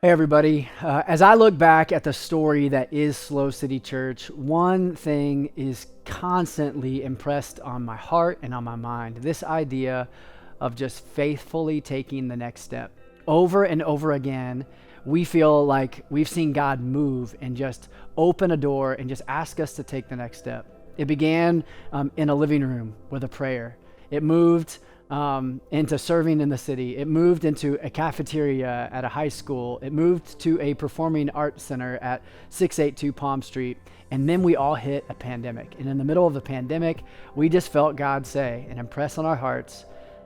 Hey everybody, as I look back at the story that is SLO City Church, one thing is constantly impressed on my heart and on my mind. This idea of just faithfully taking the next step. Over and over again, we feel like we've seen God move and just open a door and just ask us to take the next step. It began in a living room with a prayer. It moved into serving in the city. It moved into a cafeteria at a high school. It moved to a performing arts center at 682 Palm Street. And then we all hit a pandemic. And in the middle of the pandemic, we just felt God say and impress on our hearts,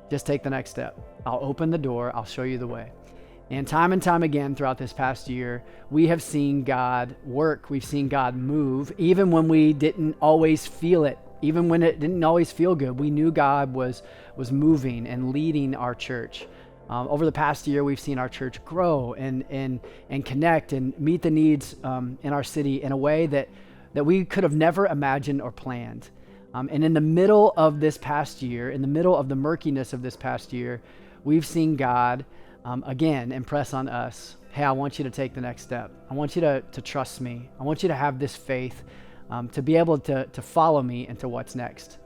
just take the next step. I'll open the door. I'll show you the way. And time again throughout this past year, we have seen God work. We've seen God move, even when we didn't always feel it. Even when it didn't always feel good, we knew God was moving and leading our church. Over the past year, we've seen our church grow and connect and meet the needs in our city in a way that we could have never imagined or planned. And in the middle of this past year, in the middle of the murkiness of this past year, we've seen God again impress on us, hey, I want you to take the next step. I want you to trust me. I want you to have this faith to be able to follow me into what's next.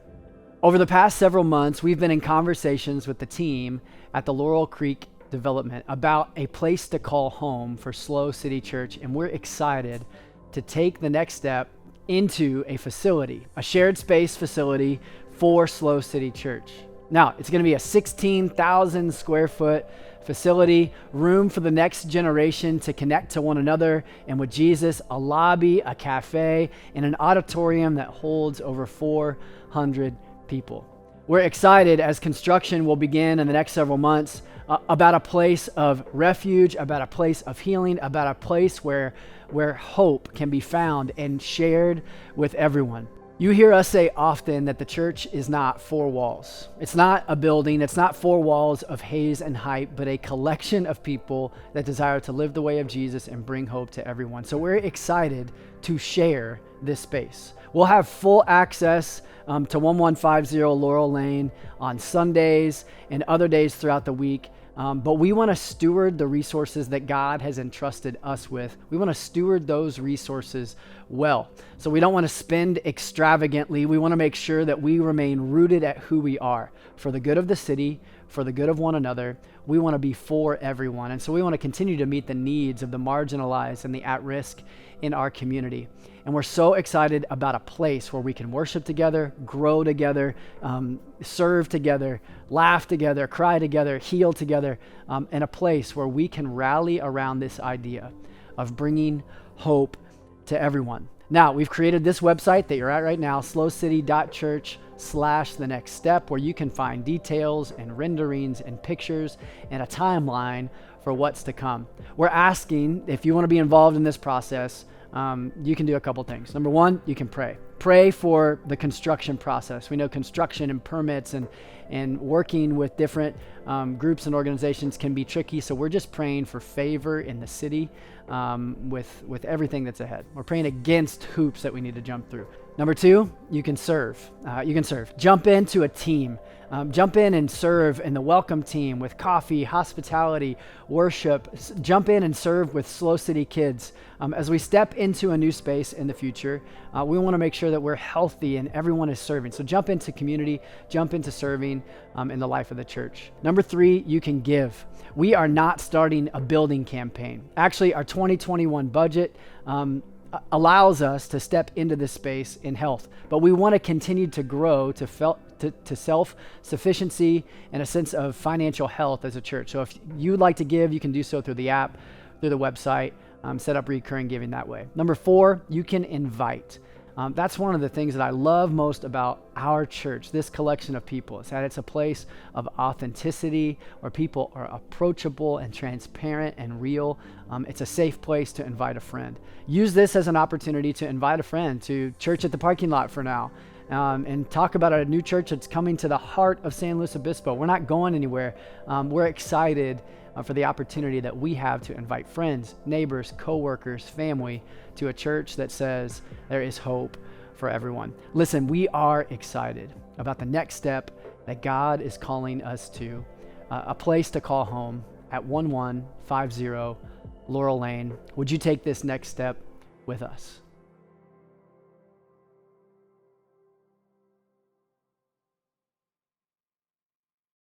Over the past several months, we've been in conversations with the team at the Laurel Creek Development about a place to call home for SLO City Church, and we're excited to take the next step into a facility, a shared space facility for SLO City Church. Now, it's going to be a 16,000 square foot facility, room for the next generation to connect to one another and with Jesus, a lobby, a cafe, and an auditorium that holds over 400 people. We're excited as construction will begin in the next several months about a place of refuge, about a place of healing, about a place where hope can be found and shared with everyone. You hear us say often that the church is not four walls. It's not a building. It's not four walls of haze and hype, but a collection of people that desire to live the way of Jesus and bring hope to everyone. So we're excited to share this space. We'll have full access to 1150 Laurel Lane on Sundays and other days throughout the week. But we want to steward the resources that God has entrusted us with. We want to steward those resources well. So we don't want to spend extravagantly. We want to make sure that we remain rooted at who we are for the good of the city, for the good of one another. We want to be for everyone. And so we want to continue to meet the needs of the marginalized and the at-risk in our community. And we're so excited about a place where we can worship together, grow together, serve together, laugh together, cry together, heal together, and a place where we can rally around this idea of bringing hope to everyone. Now, we've created this website that you're at right now, slocity.church/the next step, where you can find details and renderings and pictures and a timeline for what's to come. We're asking, if you want to be involved in this process, you can do a couple things. Number one, you can pray. Pray for the construction process. We know construction and permits and working with different groups and organizations can be tricky, so we're just praying for favor in the city with everything that's ahead. We're praying against hoops that we need to jump through. Number two, you can serve. Jump into a team. Jump in and serve in the welcome team with coffee, hospitality, worship. Jump in and serve with SLO City Kids. As we step into a new space in the future, we want to make sure that we're healthy and everyone is serving. So jump into community, jump into serving in the life of the church. Number three, you can give. We are not starting a building campaign. Actually, our 2021 budget allows us to step into this space in health, but we want to continue to grow to self-sufficiency and a sense of financial health as a church. So if you'd like to give, you can do so through the app, through the website, set up recurring giving that way. Number four, you can invite. That's one of the things that I love most about our church, this collection of people, is that it's a place of authenticity where people are approachable and transparent and real. It's a safe place to invite a friend. Use this as an opportunity to invite a friend to church at the parking lot for now. And talk about a new church that's coming to the heart of San Luis Obispo. We're not going anywhere. We're excited for the opportunity that we have to invite friends, neighbors, coworkers, family to a church that says there is hope for everyone. Listen, we are excited about the next step that God is calling us to, a place to call home at 1150 Laurel Lane. Would you take this next step with us?